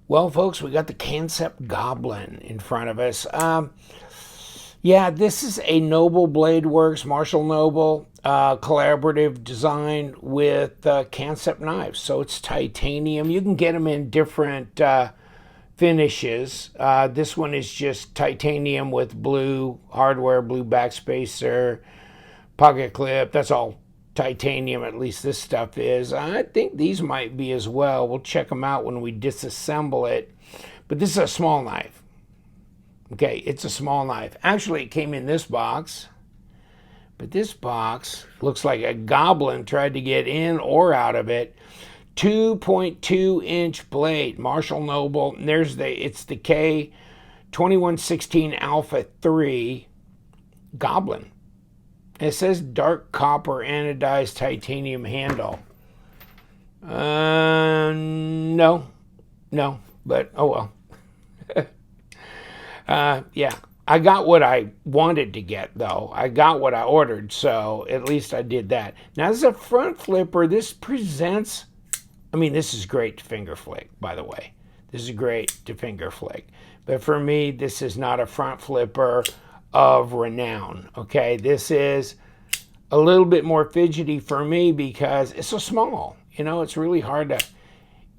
Well, folks, we got the Kansept Goblin in front of us. Yeah, this is a Noble Blade Works, Marshall Noble, collaborative design with Kansept knives. So it's titanium. You can get them in different finishes. This one is just titanium with blue hardware, blue backspacer, pocket clip. That's all titanium, at least this stuff is. I think these might be as well. We'll check them out when we disassemble it. But this is a small knife. Okay, it's a small knife. Actually, it came in this box. But this box looks like a goblin tried to get in or out of it. 2.2-inch blade, Marshall Noble. And it's the K2116 Alpha 3 Goblin. It says dark copper anodized titanium handle. No, but oh well. Yeah, I got what I wanted to get, though. I got what I ordered, so at least I did that. Now, this is a front flipper. This presents, this is great to finger flick, by the way. This is great to finger flick. But for me, this is not a front flipper of renown, okay? This is a little bit more fidgety for me because it's so small. It's really hard to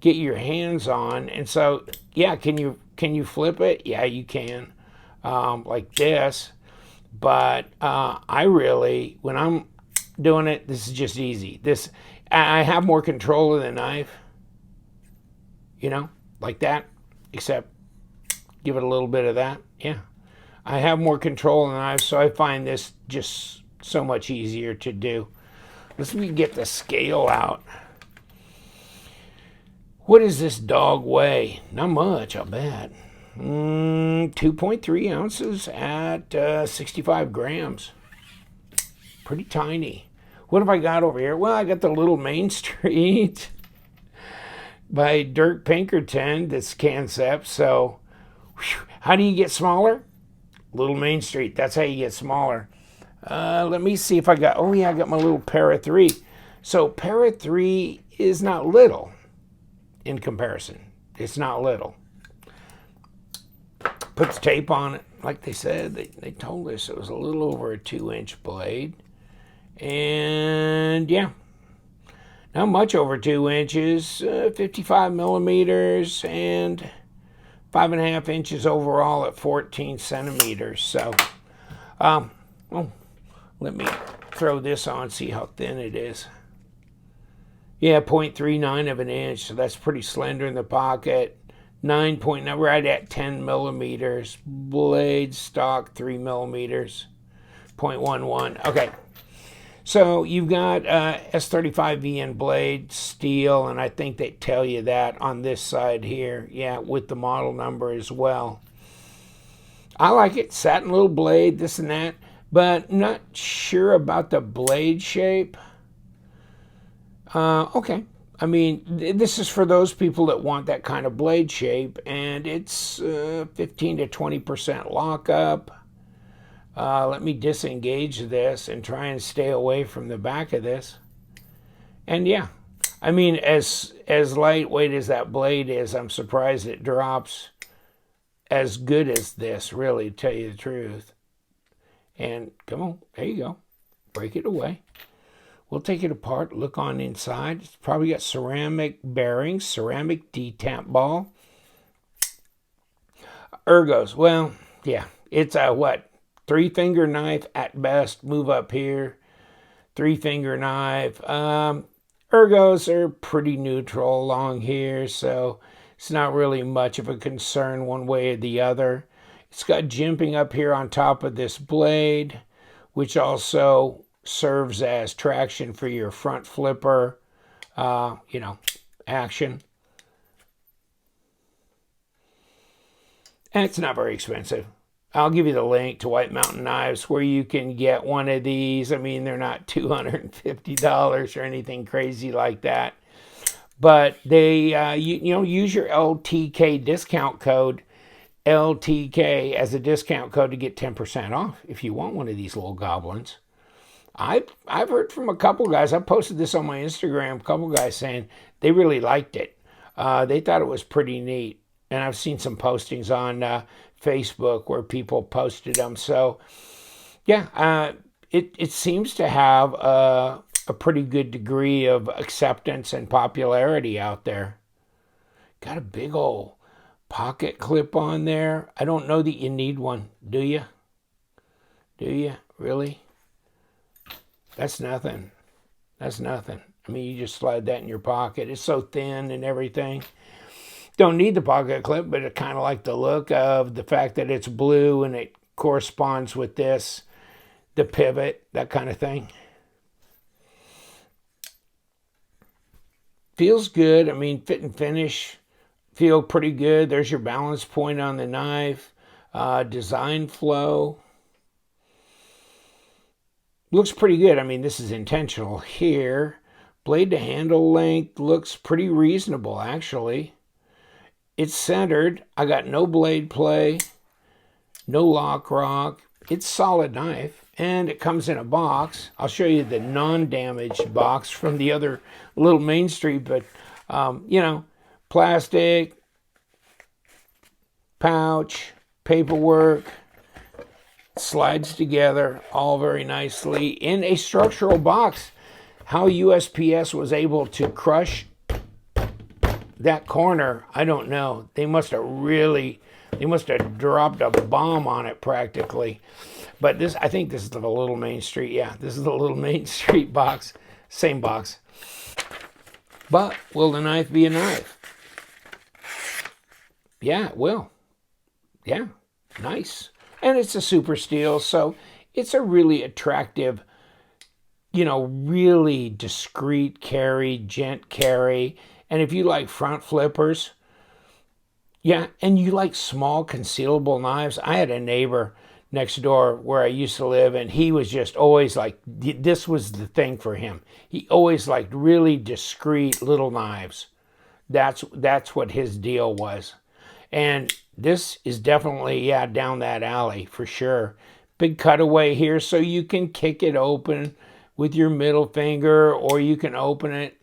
get your hands on. And so, yeah, can you flip it? Yeah, you can, like this. But when I'm doing it, this is just easy. I have more control of the knife, like that, except give it a little bit of that. Yeah. I have more control of the knife, so I find this just so much easier to do. Let's get the scale out. What does this dog weigh? Not much, I'll bet. 2.3 ounces at 65 grams. Pretty tiny. What have I got over here? Well, I got the Little Main Street by Dirk Pinkerton. That's Kansept. So, how do you get smaller? Little Main Street. That's how you get smaller. Let me see if I got... Oh, yeah, I got my little Para 3. So, Para 3 is not little in comparison. It's not little. Put the tape on it. Like they said, they told us it was a little over a 2-inch blade. And, yeah. Not much over 2 inches. 55 millimeters and 5.5 inches overall at 14 centimeters. So, let me throw this on, see how thin it is. Yeah, 0.39 of an inch, so that's pretty slender in the pocket. 9.9, right at 10 millimeters. Blade stock, 3 millimeters. 0.11. Okay. So you've got S35VN blade, steel, and I think they tell you that on this side here. Yeah, with the model number as well. I like it. Satin little blade, this and that. But not sure about the blade shape. Okay. This is for those people that want that kind of blade shape. And it's 15 to 20% lockup. Let me disengage this and try and stay away from the back of this. And yeah, as lightweight as that blade is, I'm surprised it drops as good as this, really, to tell you the truth. And come on, there you go. Break it away. We'll take it apart, look on inside. It's probably got ceramic bearings, ceramic detamp ball. Ergos, well, yeah, it's a what? 3-finger knife at best. Move up here. 3-finger knife. Ergos are pretty neutral along here, so it's not really much of a concern one way or the other. It's got jimping up here on top of this blade, which also serves as traction for your front flipper, action. And it's not very expensive. I'll give you the link to White Mountain Knives where you can get one of these. They're not $250 or anything crazy like that. But they, use your LTK discount code, LTK, as a discount code to get 10% off if you want one of these little goblins. I've heard from a couple guys. I posted this on my Instagram. A couple guys saying they really liked it. They thought it was pretty neat. and I've seen some postings on Facebook where people posted them. So yeah, it seems to have a pretty good degree of acceptance and popularity out there. Got a big old pocket clip on there. I don't know that you need one, do you? Do you? Really? That's nothing. That's nothing. I mean, you just slide that in your pocket. It's so thin and everything. Don't need the pocket clip, but I kind of like the look of the fact that it's blue and it corresponds with this, the pivot, that kind of thing. Feels good. I mean, fit and finish feel pretty good. There's your balance point on the knife. Design flow. Looks pretty good. I mean, this is intentional here. Blade to handle length looks pretty reasonable, actually. It's centered. I got no blade play, no lock rock. It's solid knife, and it comes in a box. I'll show you the non-damaged box from the other little Main Street, but, you know, plastic, pouch, paperwork, slides together all very nicely in a structural box. How USPS was able to crush that corner, I don't know. They must have dropped a bomb on it practically. But this, I think this is the Little Main Street. Yeah, this is the Little Main Street box. Same box. But will the knife be a knife? Yeah, it will. Yeah, nice. And it's a super steel, so it's a really attractive, you know, really discreet carry, gent carry. And if you like front flippers, yeah, and you like small concealable knives. I had a neighbor next door where I used to live, and he was just always like, this was the thing for him. He always liked really discreet little knives. That's what his deal was. And this is definitely, yeah, down that alley for sure. Big cutaway here, so you can kick it open with your middle finger, or you can open it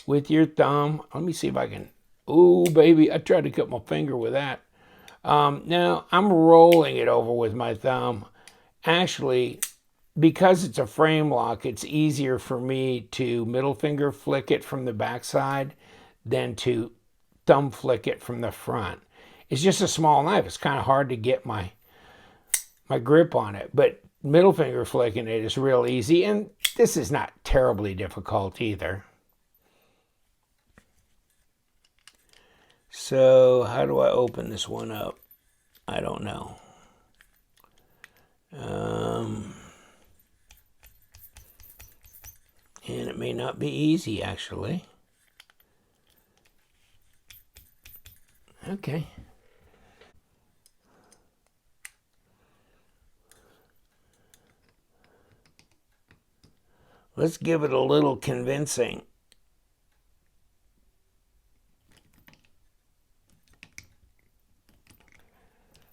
with your thumb. Let me see if I can. Ooh, baby, I tried to cut my finger with that. Now, I'm rolling it over with my thumb. Actually, because it's a frame lock, it's easier for me to middle finger flick it from the backside than to thumb flick it from the front. It's just a small knife. It's kind of hard to get my grip on it, but middle finger flicking it is real easy, and this is not terribly difficult either. So how do I open this one up? I don't know. And it may not be easy, actually. Okay. Let's give it a little convincing.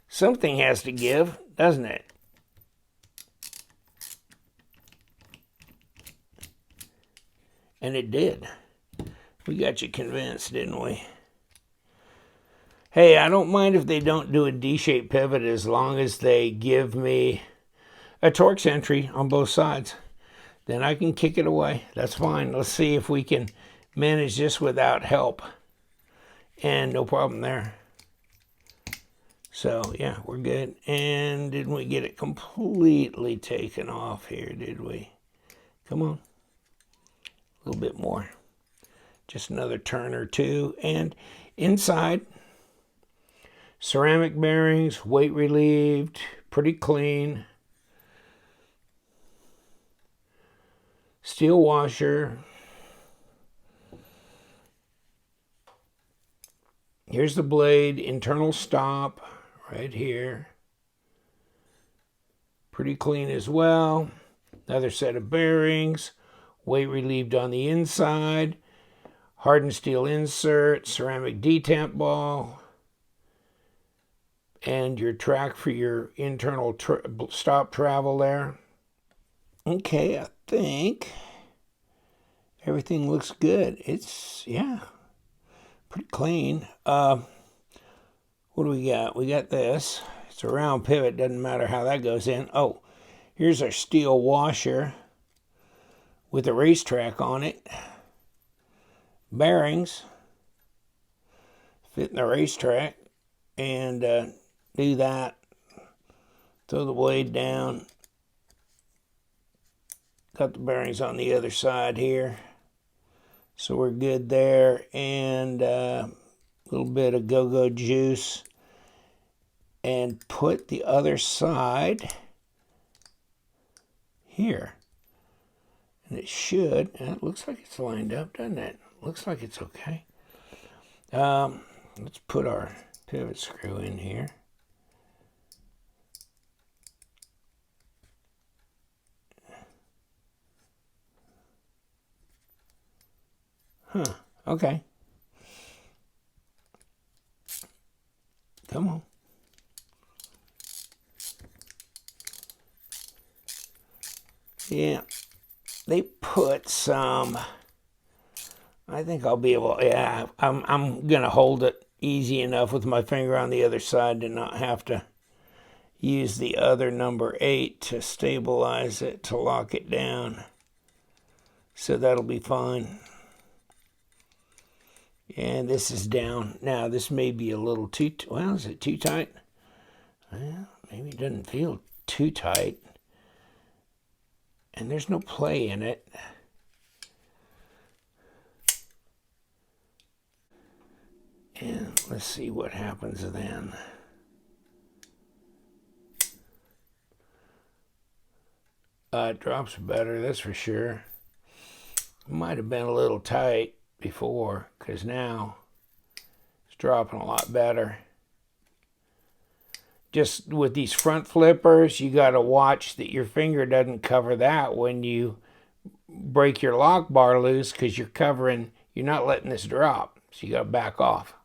Something has to give, doesn't it? And it did. We got you convinced, didn't we? Hey, I don't mind if they don't do a D-shaped pivot as long as they give me a Torx entry on both sides. Then I can kick it away. That's fine. Let's see if we can manage this without help. And no problem there. So, yeah, we're good. And didn't we get it completely taken off here, did we? Come on. A little bit more. Just another turn or two. And inside, ceramic bearings, weight relieved, pretty clean. Steel washer. Here's the blade, internal stop right here. Pretty clean as well. Another set of bearings, weight relieved on the inside, hardened steel insert, ceramic detamp ball, and your track for your internal stop travel there. Okay, I think everything looks good. It's, yeah, pretty clean. What do we got? We got this. It's a round pivot. Doesn't matter how that goes in. Oh, here's our steel washer with a racetrack on it. Bearings fit in the racetrack. And do that. Throw the blade down. Got the bearings on the other side here. So we're good there. And a little bit of go-go juice. And put the other side here. And it should. And it looks like it's lined up, doesn't it? Looks like it's okay. Let's put our pivot screw in here. Huh, okay. Come on. Yeah, they put some, I think I'll be able, yeah, I'm going to hold it easy enough with my finger on the other side to not have to use the other number 8 to stabilize it, to lock it down. So that'll be fine. And this is down. Now, this may be a little too, well, is it too tight? Well, maybe it doesn't feel too tight. And there's no play in it. And let's see what happens then. It drops better, that's for sure. Might have been a little tight before, because now it's dropping a lot better. Just with these front flippers, you got to watch that your finger doesn't cover that when you break your lock bar loose, because you're not letting this drop. So you got to back off.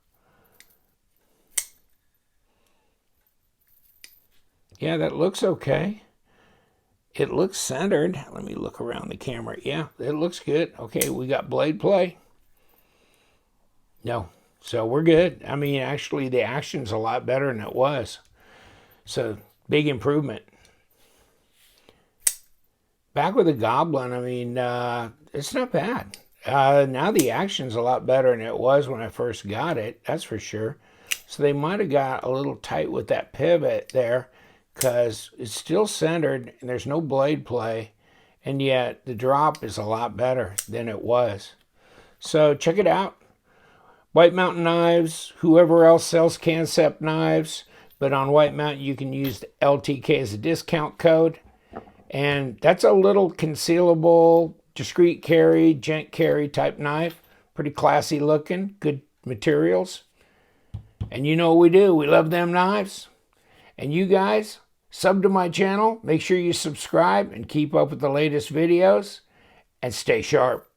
Yeah, that looks okay. It looks centered. Let me look around the camera. Yeah, it looks good. Okay, we got blade play. No, so we're good. I mean, actually, the action's a lot better than it was. So, big improvement. Back with the Goblin, I mean, it's not bad. Now the action's a lot better than it was when I first got it, that's for sure. So they might have got a little tight with that pivot there, because it's still centered and there's no blade play, and yet the drop is a lot better than it was. So check it out. White Mountain Knives, whoever else sells Kansept knives, but on White Mountain you can use the LTK as a discount code. And that's a little concealable, discreet carry, gent carry type knife. Pretty classy looking, good materials. And you know what we do, we love them knives. And you guys, sub to my channel, make sure you subscribe and keep up with the latest videos, and stay sharp.